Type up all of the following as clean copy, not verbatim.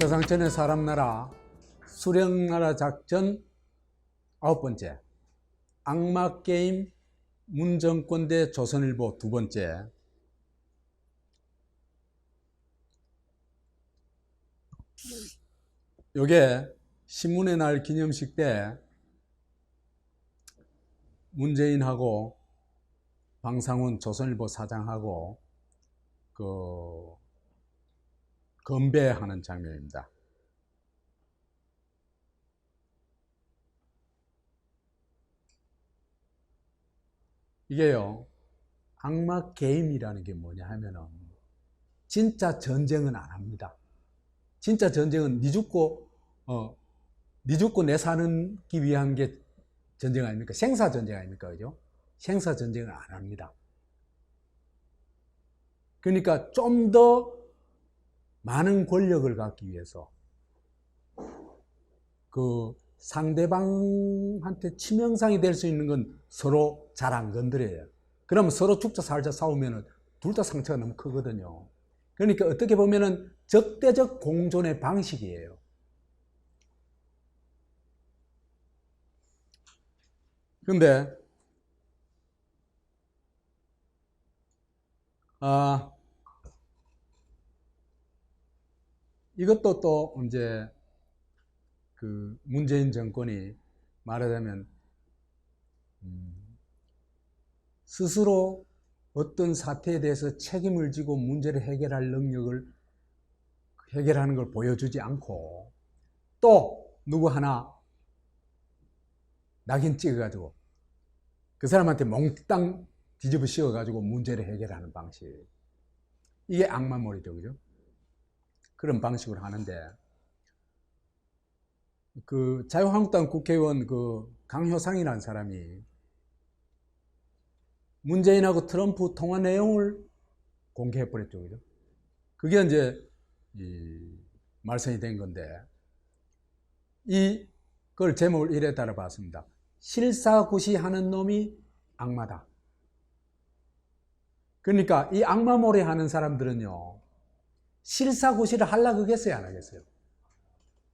최상천의 사람나라 수령나라 작전 9번째, 악마게임 문정권 대 조선일보 2번째. 요게 신문의 날 기념식 때 문재인하고 방상훈 조선일보 사장하고 건배하는 장면입니다. 이게요, 악마 게임이라는 게 뭐냐 하면은 진짜 전쟁은 안 합니다. 진짜 전쟁은 니 죽고 내 사는기 위한 게 전쟁 아닙니까? 생사 전쟁 아닙니까? 그죠? 생사 전쟁을 안 합니다. 그러니까 좀 더 많은 권력을 갖기 위해서 상대방한테 치명상이 될 수 있는 건 서로 잘 안 건드려요. 그러면 서로 죽자 살자 싸우면은 둘 다 상처가 너무 크거든요. 그러니까 어떻게 보면은 적대적 공존의 방식이에요. 근데 이것도 또 이제 문재인 정권이 말하자면 스스로 어떤 사태에 대해서 책임을 지고 문제를 해결할 능력을 해결하는 걸 보여주지 않고 또 누구 하나 낙인 찍어가지고 그 사람한테 몽땅 뒤집어 씌워가지고 문제를 해결하는 방식, 이게 악마몰이죠, 그죠? 그런 방식으로 하는데 자유한국당 국회의원 강효상이라는 사람이 문재인하고 트럼프 통화 내용을 공개해버렸죠, 그죠? 그게 이제 말썽이 된 건데, 이걸 제목을 이래 따라봤습니다. 실사구시하는 놈이 악마다. 그러니까 이 악마몰이 하는 사람들은요, 실사구시를 하려고 하겠어요, 안 하겠어요?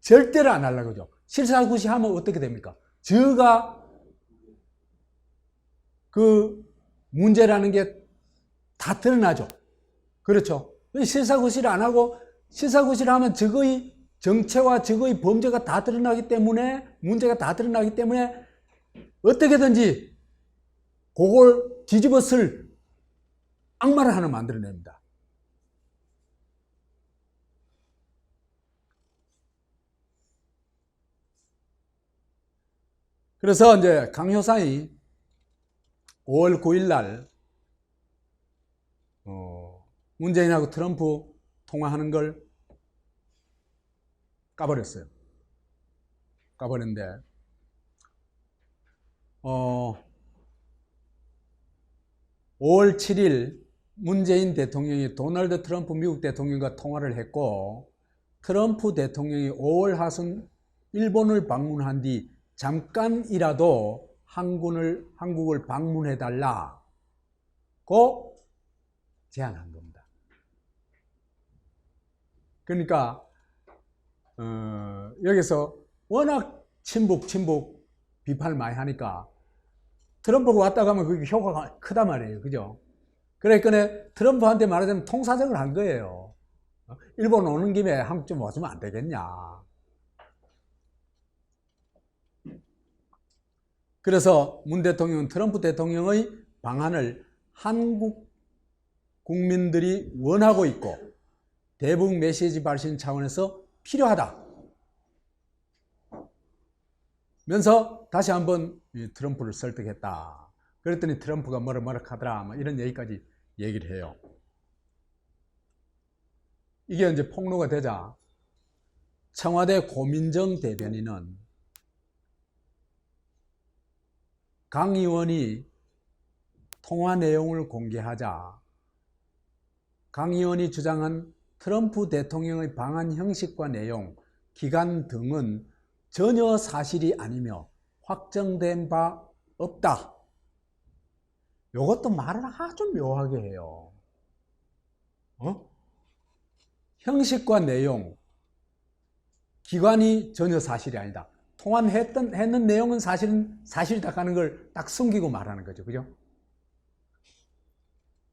절대로 안 하려고 하죠. 실사구시하면 어떻게 됩니까? 저가 문제라는 게 다 드러나죠. 그렇죠. 실사구시를 안 하고, 실사구시를 하면 적의 정체와 적의 범죄가 다 드러나기 때문에, 문제가 다 드러나기 때문에 어떻게든지 그걸 뒤집어 쓸 악마를 하나 만들어냅니다. 그래서 이제 강효상이 5월 9일 날 문재인하고 트럼프 통화하는 걸 까버렸어요. 까버렸는데 5월 7일 문재인 대통령이 도널드 트럼프 미국 대통령과 통화를 했고, 트럼프 대통령이 5월 하순 일본을 방문한 뒤 잠깐이라도 한국을 방문해달라고 제안한 겁니다. 그러니까 여기서 워낙 친북 비판을 많이 하니까 트럼프가 왔다 가면 그게 효과가 크단 말이에요. 그죠? 그러니까 트럼프한테 말하자면 통사정을 한 거예요. 일본 오는 김에 한국 좀 와주면 안 되겠냐. 그래서 문 대통령은 트럼프 대통령의 방안을 한국 국민들이 원하고 있고 대북 메시지 발신 차원에서 필요하다 면서 다시 한번 트럼프를 설득했다. 그랬더니 트럼프가 뭐라 하더라, 이런 얘기까지 얘기를 해요. 이게 이제 폭로가 되자 청와대 고민정 대변인은 강 의원이 통화 내용을 공개하자 강 의원이 주장한 트럼프 대통령의 방한 형식과 내용, 기간 등은 전혀 사실이 아니며 확정된 바 없다. 이것도 말을 아주 묘하게 해요. 형식과 내용, 기관이 전혀 사실이 아니다. 했는 내용은 사실은 사실이다 하는 걸 딱 숨기고 말하는 거죠. 그죠?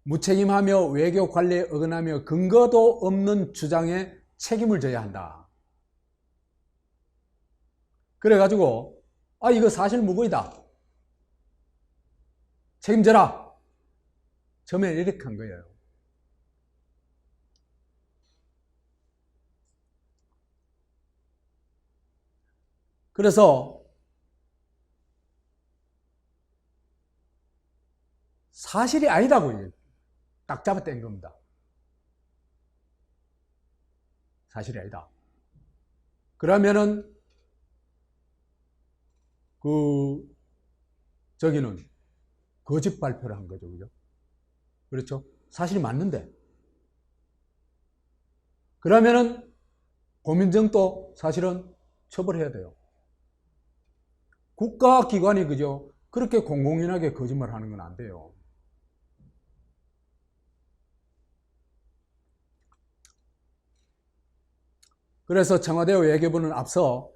무책임하며 외교 관리에 어긋나며 근거도 없는 주장에 책임을 져야 한다. 그래가지고 이거 사실 무고이다. 책임져라. 처음에 이렇게 한 거예요. 그래서 사실이 아니다고 딱 잡아뗀 겁니다. 사실이 아니다. 그러면은 저기는 거짓 발표를 한 거죠. 그죠? 그렇죠? 사실이 맞는데. 그러면은 고민정도 사실은 처벌해야 돼요. 국가기관이 그죠? 그렇게 공공연하게 거짓말 하는 건 안 돼요. 그래서 청와대 외교부는 앞서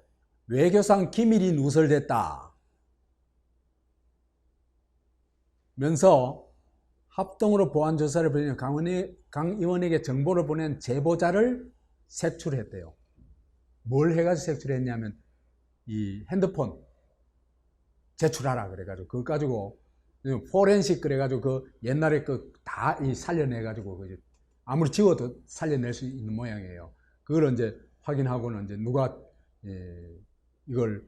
외교상 기밀이 누설됐다 면서 합동으로 보안조사를 벌이는 강 의원에게 정보를 보낸 제보자를 색출했대요. 뭘 해가지고 색출했냐면 이 핸드폰 제출하라 그래가지고 그거 가지고 포렌식 그래가지고 그 옛날에 그 다 살려내가지고 아무리 지워도 살려낼 수 있는 모양이에요. 그걸 이제 확인하고는 이제 누가 이걸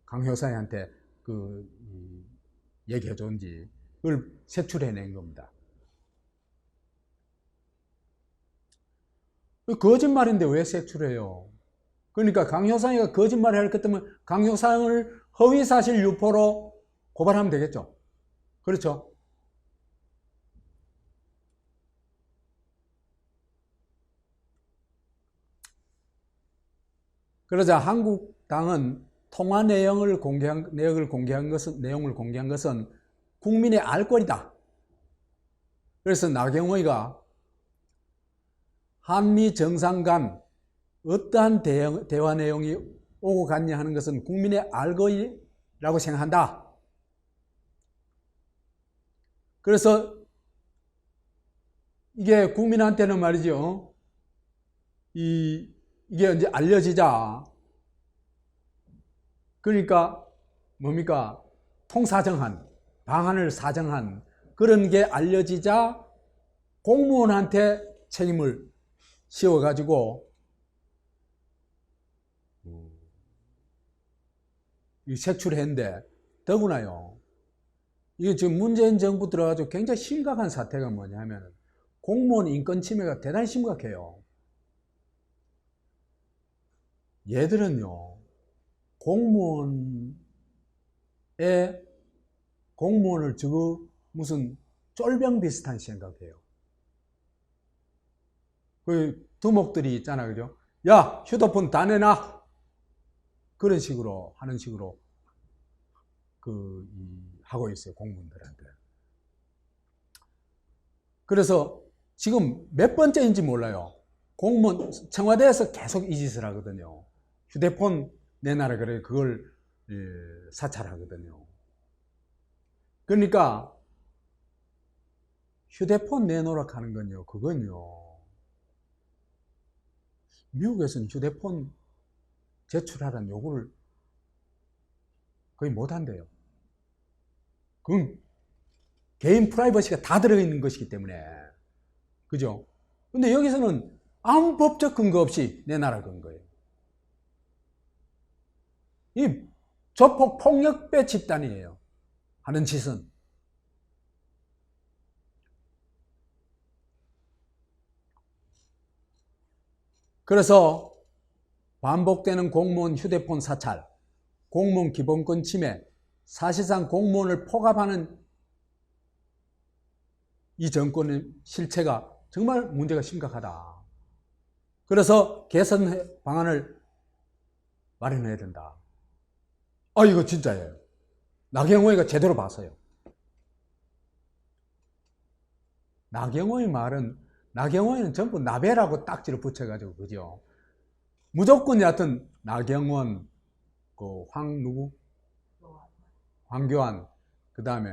강 효사한테 얘기해 줬는지 그걸 색출해낸 겁니다. 거짓말인데 왜 색출해요? 그러니까 강 효상이가 거짓말을 할 것 때문에 강 효상을 허위사실 유포로 고발하면 되겠죠. 그렇죠? 그러자 한국당은 통화 내용을 공개한 것은 국민의 알 권리다. 그래서 나경원이가 한미 정상 간 어떠한 대화 내용이 오고 갔냐 하는 것은 국민의 알 권리라고 생각한다. 그래서 이게 국민한테는 말이죠. 이게 이제 알려지자. 그러니까 뭡니까? 통사정한, 방안을 사정한 그런 게 알려지자 공무원한테 책임을 씌워가지고 색출했는데 더구나요. 이게 지금 문재인 정부 들어가지고 굉장히 심각한 사태가 뭐냐면 공무원 인권 침해가 대단히 심각해요. 얘들은요, 공무원을 저거 무슨 쫄병 비슷한 생각해요. 그 두목들이 있잖아, 그죠? 야, 휴대폰 다 내놔! 그런 식으로 하는 식으로 하고 있어요, 공무원들한테. 그래서 지금 몇 번째인지 몰라요. 공무원, 청와대에서 계속 이 짓을 하거든요. 휴대폰 내놔라 그래, 그걸 사찰하거든요. 그러니까 휴대폰 내놓으라 하는 건요, 그건요. 미국에서는 휴대폰 제출하라는 요구를 거의 못한대요. 그건 개인 프라이버시가 다 들어있는 것이기 때문에. 그죠? 근데 여기서는 아무 법적 근거 없이 내놔라 그런 거예요. 이 조폭 폭력배 집단이에요. 하는 짓은. 그래서 반복되는 공무원 휴대폰 사찰, 공무원 기본권 침해, 사실상 공무원을 포갑하는 이 정권의 실체가 정말 문제가 심각하다. 그래서 개선 방안을 마련해야 된다. 이거 진짜예요. 나경원이가 제대로 봤어요. 나경원이 말은, 나경원이는 전부 나베라고 딱지를 붙여가지고, 그죠? 무조건 여하튼 나경원, 그 황교안, 그 다음에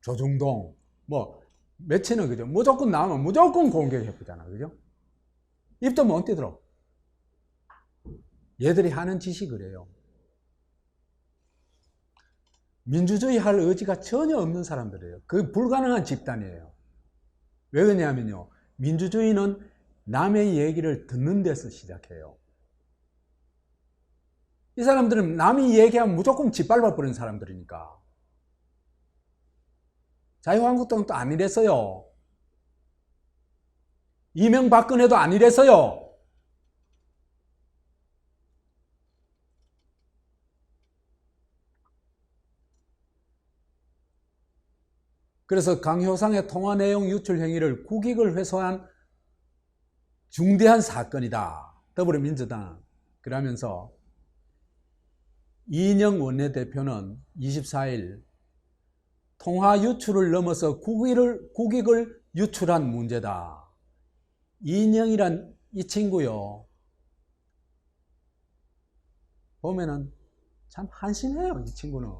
조중동, 뭐 매체는 그죠? 무조건 나오면 무조건 공격해보잖아, 그죠? 입도 못 떼들어. 얘들이 하는 짓이 그래요. 민주주의 할 의지가 전혀 없는 사람들이에요. 그 불가능한 집단이에요. 왜 그러냐면요, 민주주의는 남의 얘기를 듣는 데서 시작해요. 이 사람들은 남이 얘기하면 무조건 짓밟아 버리는 사람들이니까. 자유한국당은 또 안 이랬어요. 이명박근혜도 안 이랬어요. 그래서 강효상의 통화 내용 유출 행위를 국익을 훼손한 중대한 사건이다, 더불어민주당. 그러면서 이인영 원내대표는 24일 통화 유출을 넘어서 국익을 유출한 문제다. 이인영이란 이 친구요, 보면은 참 한심해요. 이 친구는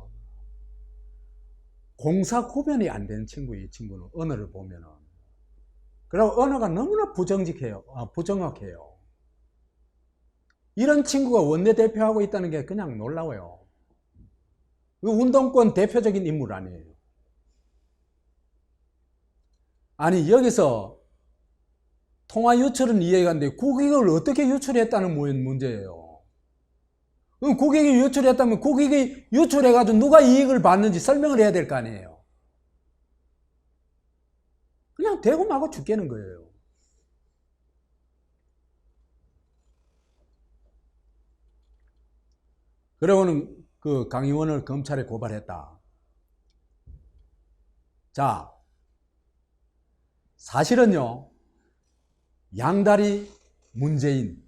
공사 구별이 안 되는 친구예요. 이 친구는 언어를 보면은. 그리고 언어가 너무나 부정확해요. 이런 친구가 원내대표하고 있다는 게 그냥 놀라워요. 운동권 대표적인 인물 아니에요. 아니, 여기서 통화 유출은 이해가 안 돼. 국익을 어떻게 유출했다는 문제예요. 그럼 국익이 유출했다면 국익이 유출해가지고 누가 이익을 받는지 설명을 해야 될 거 아니에요. 그냥 대고 마고 죽겠는 거예요. 그러고는 그 강의원을 검찰에 고발했다. 자, 사실은요, 양다리 문재인,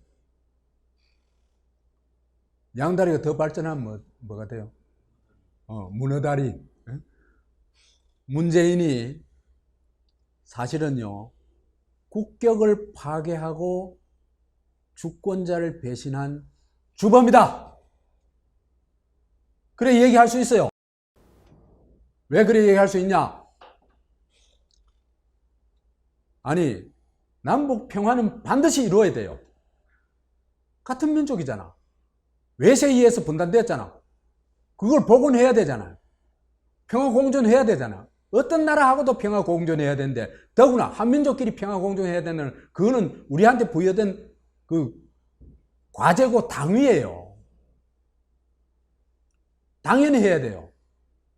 양다리가 더 발전하면 뭐가 돼요? 문어다리. 문재인이 사실은요, 국격을 파괴하고 주권자를 배신한 주범이다. 그래 얘기할 수 있어요. 왜 그래 얘기할 수 있냐? 아니, 남북 평화는 반드시 이루어야 돼요. 같은 민족이잖아. 외세에 의해서 분단되었잖아. 그걸 복원해야 되잖아요. 평화 공존해야 되잖아. 어떤 나라하고도 평화 공존해야 되는데, 더구나 한민족끼리 평화 공존해야 되는, 그거는 우리한테 부여된 그 과제고 당위예요. 당연히 해야 돼요.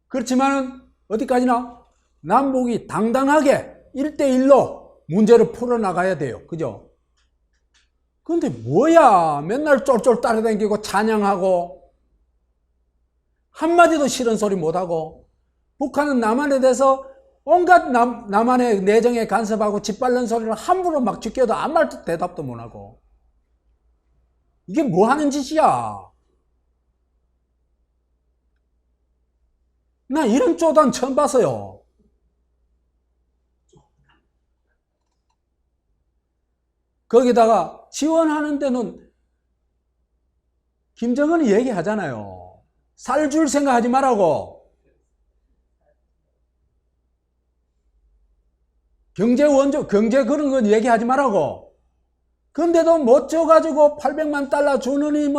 그렇지만은 어디까지나 남북이 당당하게 1대1로 문제를 풀어나가야 돼요. 그죠? 근데 뭐야, 맨날 쫄쫄 따라다니고 찬양하고 한마디도 싫은 소리 못하고, 북한은 남한에 대해서 온갖 남한의 내정에 간섭하고 짓밟는 소리를 함부로 막 지켜도 아무 말도 대답도 못하고, 이게 뭐 하는 짓이야? 나 이런 쪼단 처음 봤어요. 거기다가 지원하는 데는 김정은이 얘기하잖아요. 살 줄 생각하지 말라고. 경제 그런 건 얘기하지 말라고. 근데도 못 줘가지고 800만 달러 주느니,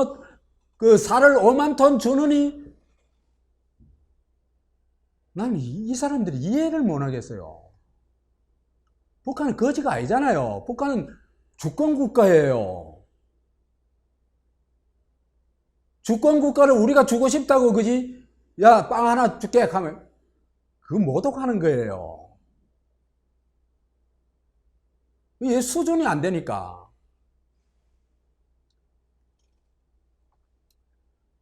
그 살을 5만 톤 주느니, 난 이 사람들이 이해를 못 하겠어요. 북한은 거지가 아니잖아요. 북한은 주권국가예요. 주권국가를 우리가 주고 싶다고, 그지? 야, 빵 하나 줄게 하면, 그거 모독하는 거예요. 이게 수준이 안 되니까.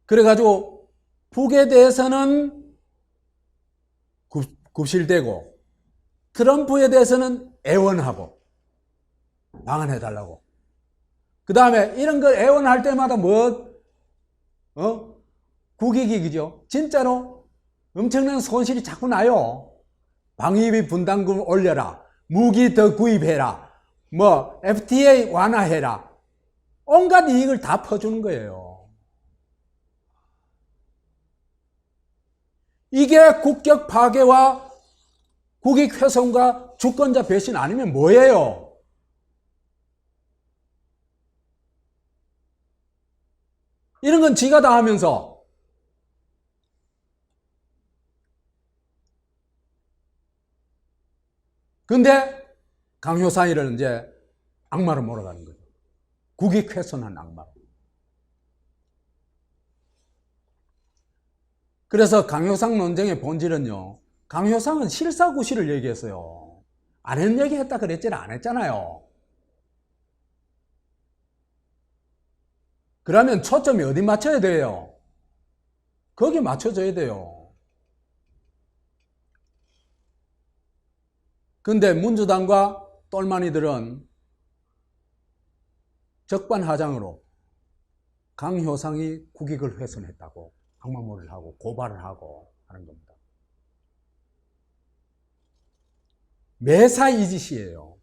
그래가지고 북에 대해서는 굽실대고, 트럼프에 대해서는 애원하고 방한해달라고. 그 다음에 이런 걸 애원할 때마다 국익이, 그죠? 진짜로 엄청난 손실이 자꾸 나요. 방위비 분담금 올려라, 무기 더 구입해라, FTA 완화해라. 온갖 이익을 다 퍼주는 거예요. 이게 국격 파괴와 국익 훼손과 주권자 배신 아니면 뭐예요? 이런 건 지가 다 하면서. 근데 강효상이를 이제 악마로 몰아가는 거죠. 국익 훼손한 악마로. 그래서 강효상 논쟁의 본질은요, 강효상은 실사구시를 얘기했어요. 안 했는 얘기 했다 그랬지 안 했잖아요. 그러면 초점이 어디 맞춰야 돼요? 거기에 맞춰줘야 돼요. 근데 민주당과 똘마니들은 적반하장으로 강효상이 국익을 훼손했다고 악마몰이를 하고 고발을 하고 하는 겁니다. 매사 이 짓이에요.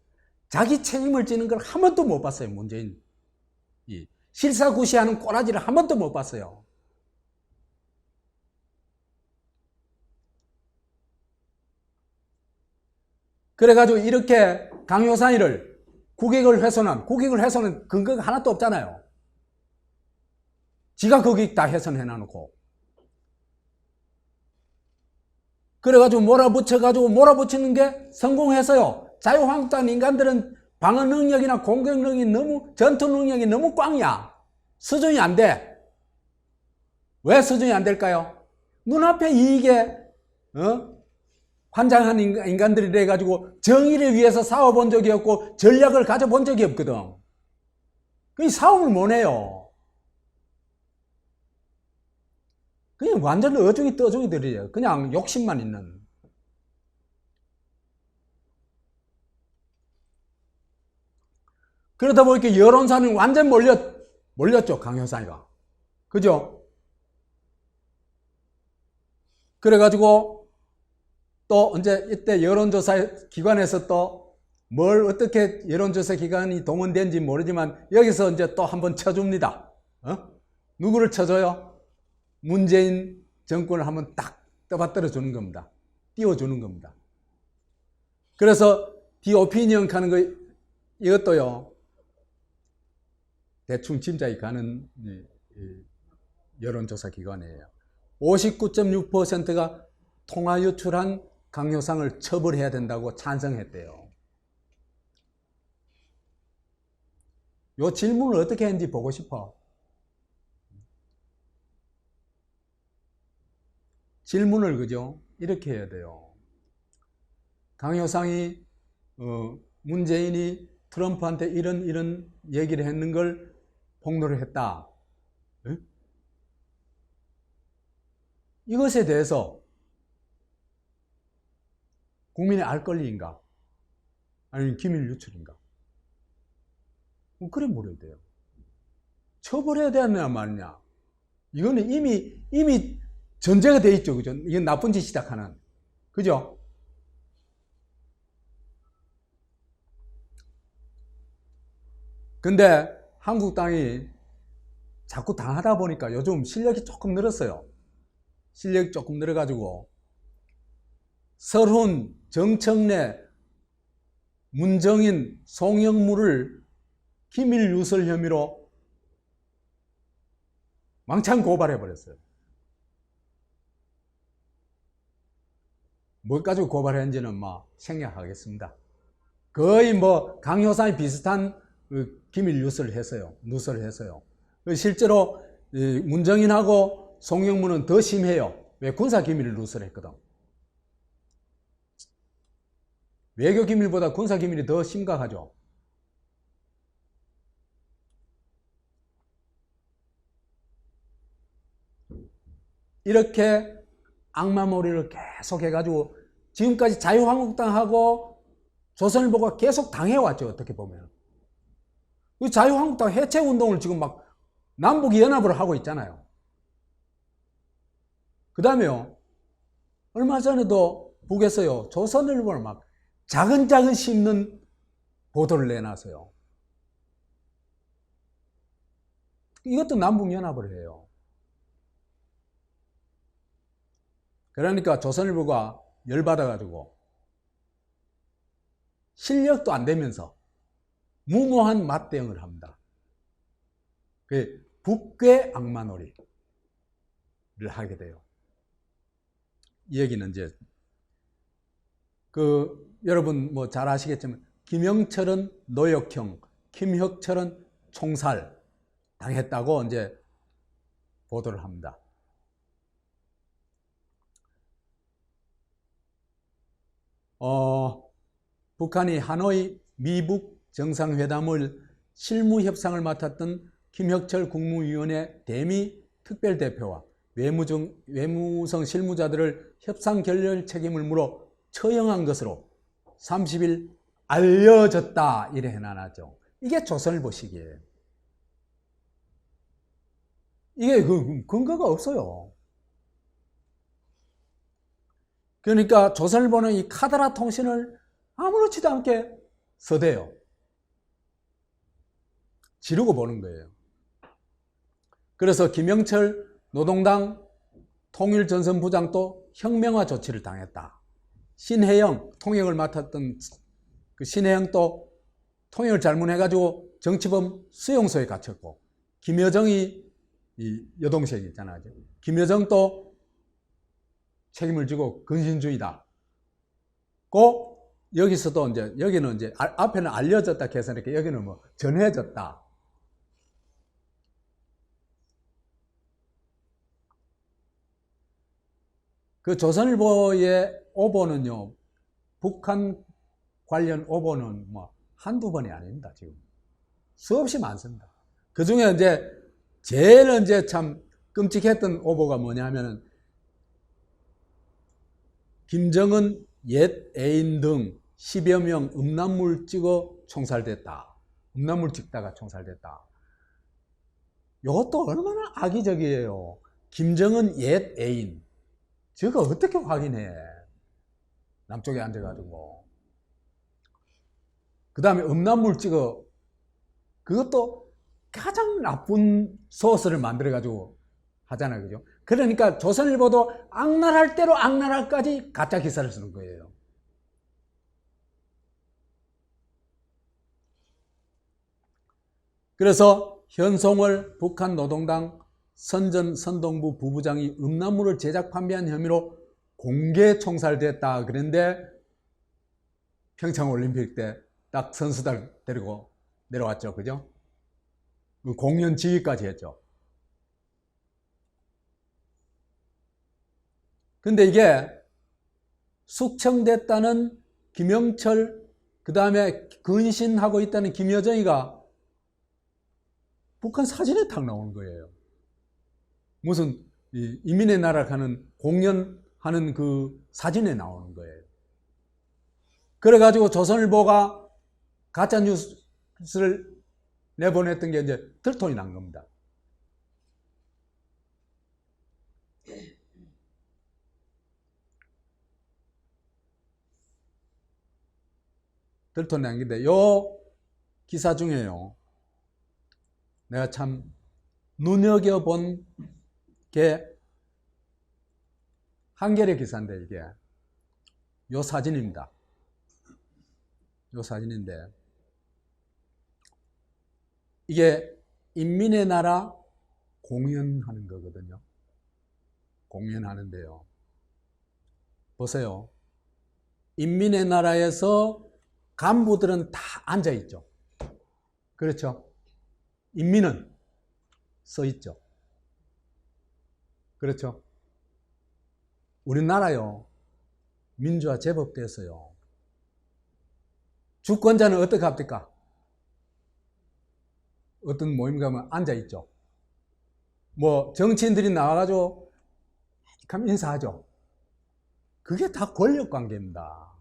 자기 책임을 지는 걸 한 번도 못 봤어요. 문재인이. 실사구시하는 꼬라지를 한 번도 못 봤어요. 그래가지고 이렇게 강효상이를 국익을 훼손한 근거가 하나도 없잖아요. 지가 국익 다 훼손해놔놓고. 그래가지고 몰아붙이는 게 성공해서요. 자유한국당 인간들은 방어 능력이나 공격 능력이 전투 능력이 너무 꽝이야. 수준이 안 돼. 왜 수준이 안 될까요? 눈앞에 이익에, 환장한 인간들이 돼가지고 정의를 위해서 싸워본 적이 없고 전략을 가져본 적이 없거든. 그 싸움을 못 해요. 그냥 완전 어중이 떠중이들이에요. 그냥 욕심만 있는. 그러다 보니까 여론사는 완전 몰렸죠, 강효상이가. 그죠? 그래가지고 또 이제 이때 여론조사 기관에서 또 뭘 어떻게 여론조사 기관이 동원된지 모르지만 여기서 이제 또 한번 쳐줍니다. 누구를 쳐줘요? 문재인 정권을 한번 딱 떠받들어 주는 겁니다. 띄워주는 겁니다. 그래서 디오피니언 하는 거 이것도요. 대충 짐작이 가는 여론조사 기관이에요. 59.6%가 통화 유출한 강효상을 처벌해야 된다고 찬성했대요. 이 질문을 어떻게 했는지 보고 싶어. 질문을 그죠? 이렇게 해야 돼요. 강효상이 문재인이 트럼프한테 이런 얘기를 했는 걸 폭로를 했다. 에? 이것에 대해서 국민의 알 권리인가? 아니면 기밀 유출인가? 그래 물어야 돼요. 처벌해야 되느냐 말이냐? 이거는 이미 전제가 돼 있죠. 그죠? 이건 나쁜 짓이다 하는. 그죠? 근데 한국당이 자꾸 당하다 보니까 요즘 실력이 조금 늘었어요. 실력이 조금 늘어가지고 설훈, 정청래, 문정인, 송영무를 기밀 누설 혐의로 왕창 고발해버렸어요. 뭘 가지고 고발했는지는 생략하겠습니다. 거의 강효상이 비슷한 기밀 누설을 했어요. 실제로 문정인하고 송영무는 더 심해요. 왜? 군사 기밀을 누설했거든. 외교 기밀보다 군사 기밀이 더 심각하죠. 이렇게 악마몰이를 계속 해가지고 지금까지 자유한국당하고 조선일보가 계속 당해왔죠. 어떻게 보면. 자유한국당 해체운동을 지금 남북연합을 하고 있잖아요. 그 다음에요. 얼마 전에도 북에서요. 조선일보를 자근자근 씹는 보도를 내놨어요. 이것도 남북연합을 해요. 그러니까 조선일보가 열받아가지고 실력도 안 되면서 무모한 맞대응을 합니다. 그 북괴 악마놀이를 하게 돼요. 이 얘기는 이제 여러분 뭐 잘 아시겠지만 김영철은 노역형, 김혁철은 총살 당했다고 이제 보도를 합니다. 북한이 하노이 미북 정상회담을 실무 협상을 맡았던 김혁철 국무위원회 대미 특별대표와 외무성 실무자들을 협상 결렬 책임을 물어 처형한 것으로 30일 알려졌다 이래 해놔놨죠. 이게 조선일보식이에요. 이게 근거가 없어요. 그러니까 조선일보는 이 카더라 통신을 아무렇지도 않게 서대요. 지르고 보는 거예요. 그래서 김영철 노동당 통일전선부장도 혁명화 조치를 당했다. 신혜영 통역을 맡았던 그 신혜영도 통역을 잘못해가지고 정치범 수용소에 갇혔고, 김여정이 이 여동생 있잖아요. 김여정도 책임을 지고 근신주의다. 여기서도 이제 여기는 이제 앞에는 알려졌다 계산했고 여기는 뭐 전해졌다. 그 조선일보의 오보는요, 북한 관련 오보는 뭐 한두 번이 아닙니다. 지금 수없이 많습니다. 그 중에 이제 제일 이제 참 끔찍했던 오보가 뭐냐면은 김정은 옛 애인 등 10여 명 음란물 찍어 총살됐다. 음란물 찍다가 총살됐다. 이것도 얼마나 악의적이에요. 김정은 옛 애인. 저거 어떻게 확인해? 남쪽에 앉아가지고. 그 다음에 음란물 찍어. 그것도 가장 나쁜 소스를 만들어가지고 하잖아요. 그죠? 그러니까 조선일보도 악랄할 대로 악랄할까지 가짜 기사를 쓰는 거예요. 그래서 현송월 북한 노동당 선동부 부부장이 음란물을 제작 판매한 혐의로 공개 총살됐다. 그런데 평창올림픽 때 딱 선수들 데리고 내려왔죠. 그죠? 공연 지휘까지 했죠. 근데 이게 숙청됐다는 김영철, 그 다음에 근신하고 있다는 김여정이가 북한 사진에 딱 나오는 거예요. 무슨 이민의 나라 가는 공연하는 그 사진에 나오는 거예요. 그래가지고 조선일보가 가짜 뉴스를 내보냈던 게 이제 들통이 난 겁니다. 들통이 난 건데, 요 기사 중에요, 내가 참 눈여겨본 게 한겨레 기사인데, 이게 요 사진입니다. 요 사진인데, 이게 인민의 나라 공연하는 거거든요. 공연하는데요, 보세요. 인민의 나라에서 간부들은 다 앉아있죠. 그렇죠? 인민은 서있죠. 그렇죠? 우리나라요, 민주화 제법 됐어요. 주권자는 어떻게 합니까? 어떤 모임 가면 앉아있죠. 뭐 정치인들이 나와가지고 그럼 인사하죠. 그게 다 권력관계입니다.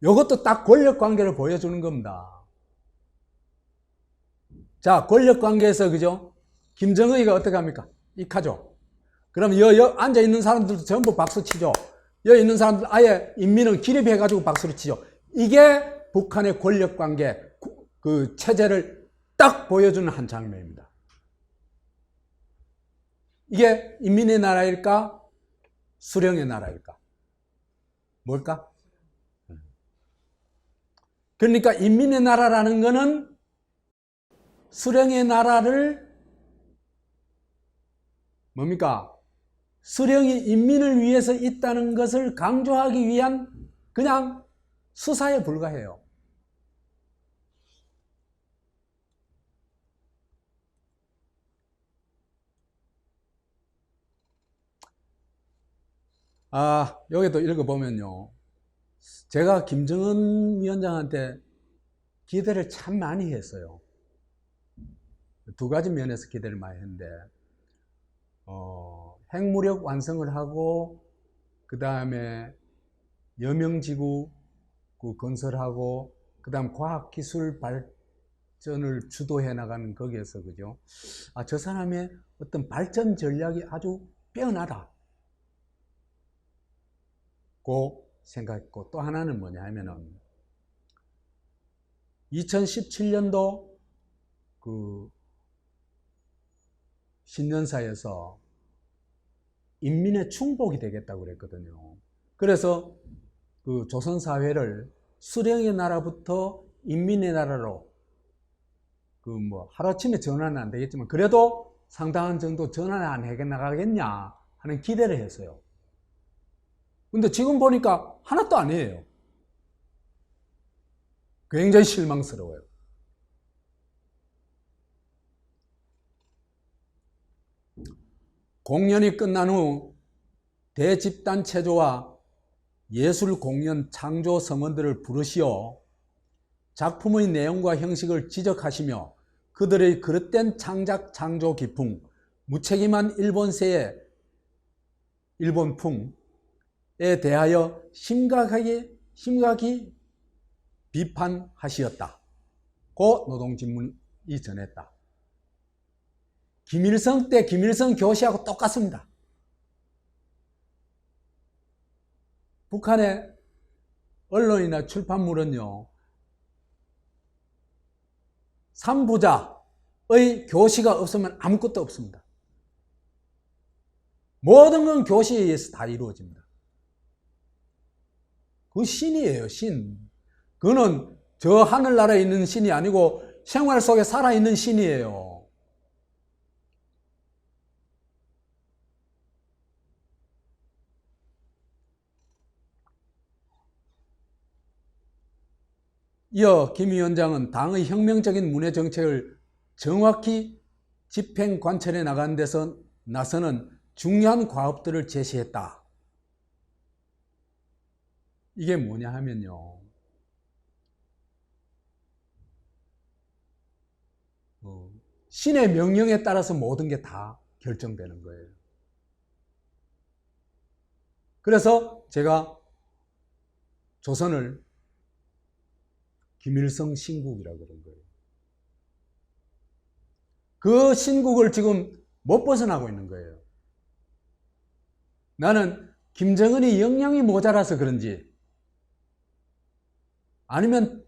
이것도 딱 권력관계를 보여주는 겁니다. 자, 권력관계에서, 그죠? 김정은이가 어떻게 합니까? 익하죠. 그럼 여 앉아있는 사람들도 전부 박수치죠. 여기 있는 사람들 아예 인민은 기립해가지고 박수를 치죠. 이게 북한의 권력관계, 그 체제를 딱 보여주는 한 장면입니다. 이게 인민의 나라일까? 수령의 나라일까? 뭘까? 그러니까 인민의 나라라는 거는 수령의 나라를 뭡니까? 수령이 인민을 위해서 있다는 것을 강조하기 위한 그냥 수사에 불과해요. 여기도 읽어보면요. 제가 김정은 위원장한테 기대를 참 많이 했어요. 두 가지 면에서 기대를 많이 했는데, 핵무력 완성을 하고, 그 다음에 여명지구 건설하고, 그 다음 과학기술 발전을 주도해 나가는 거기에서, 그죠? 저 사람의 어떤 발전 전략이 아주 빼어나다. 고 생각했고, 또 하나는 뭐냐 하면은, 2017년도 그 신년사에서 인민의 충복이 되겠다고 그랬거든요. 그래서 그 조선사회를 수령의 나라부터 인민의 나라로 그 뭐 하루아침에 전환은 안 되겠지만 그래도 상당한 정도 전환을 안 해 나가겠냐 하는 기대를 했어요. 근데 지금 보니까 하나도 아니에요. 굉장히 실망스러워요. 공연이 끝난 후 대집단 체조와 예술 공연 창조 성원들을 부르시어 작품의 내용과 형식을 지적하시며 그들의 그릇된 창작 창조 기풍, 무책임한 일본세의 일본풍에 대하여 심각히 비판하시었다. 고 노동신문이 전했다. 김일성 때 김일성 교시하고 똑같습니다. 북한의 언론이나 출판물은요, 삼부자의 교시가 없으면 아무것도 없습니다. 모든 건 교시에 의해서 다 이루어집니다. 그 신이에요, 신. 그거는 저 하늘나라에 있는 신이 아니고 생활 속에 살아있는 신이에요. 이어 김 위원장은 당의 혁명적인 문화 정책을 정확히 집행 관철해 나가는 데서 나서는 중요한 과업들을 제시했다. 이게 뭐냐 하면요, 신의 명령에 따라서 모든 게 다 결정되는 거예요. 그래서 제가 조선을 김일성 신국이라고 그런 거예요. 그 신국을 지금 못 벗어나고 있는 거예요. 나는 김정은이 역량이 모자라서 그런지, 아니면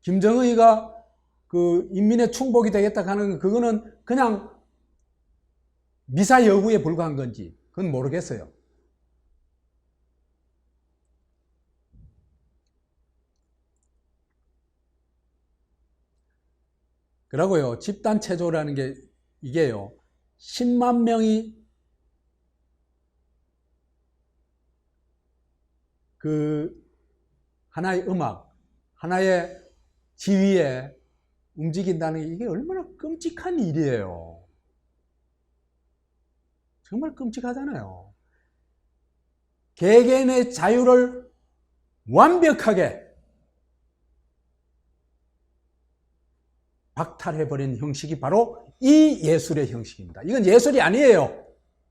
김정은이가 그 인민의 충복이 되겠다 하는 그거는 그냥 미사 여구에 불과한 건지 그건 모르겠어요. 그러고요, 집단체조라는 게 이게요, 10만 명이 그 하나의 음악, 하나의 지휘에 움직인다는 게 이게 얼마나 끔찍한 일이에요. 정말 끔찍하잖아요. 개개인의 자유를 완벽하게 박탈해버린 형식이 바로 이 예술의 형식입니다. 이건 예술이 아니에요.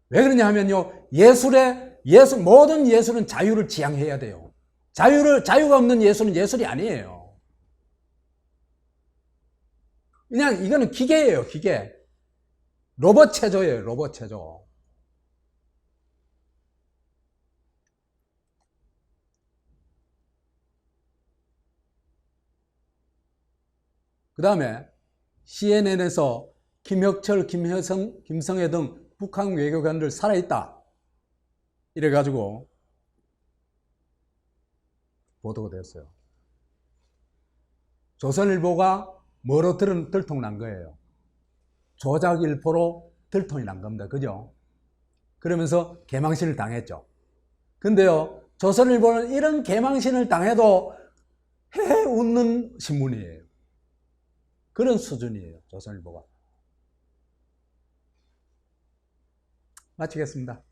왜 그러냐 하면요, 모든 예술은 자유를 지향해야 돼요. 자유가 없는 예술은 예술이 아니에요. 그냥 이거는 기계예요, 기계. 로봇 체조예요, 로봇 체조. 그 다음에 CNN에서 김혁철, 김성애 등 북한 외교관들 살아있다. 이래가지고 보도가 됐어요. 조선일보가 뭐로 들통난 거예요? 조작일보로 들통이 난 겁니다. 그죠? 그러면서 개망신을 당했죠. 근데요, 조선일보는 이런 개망신을 당해도 헤헤 웃는 신문이에요. 그런 수준이에요, 조선일보가. 마치겠습니다.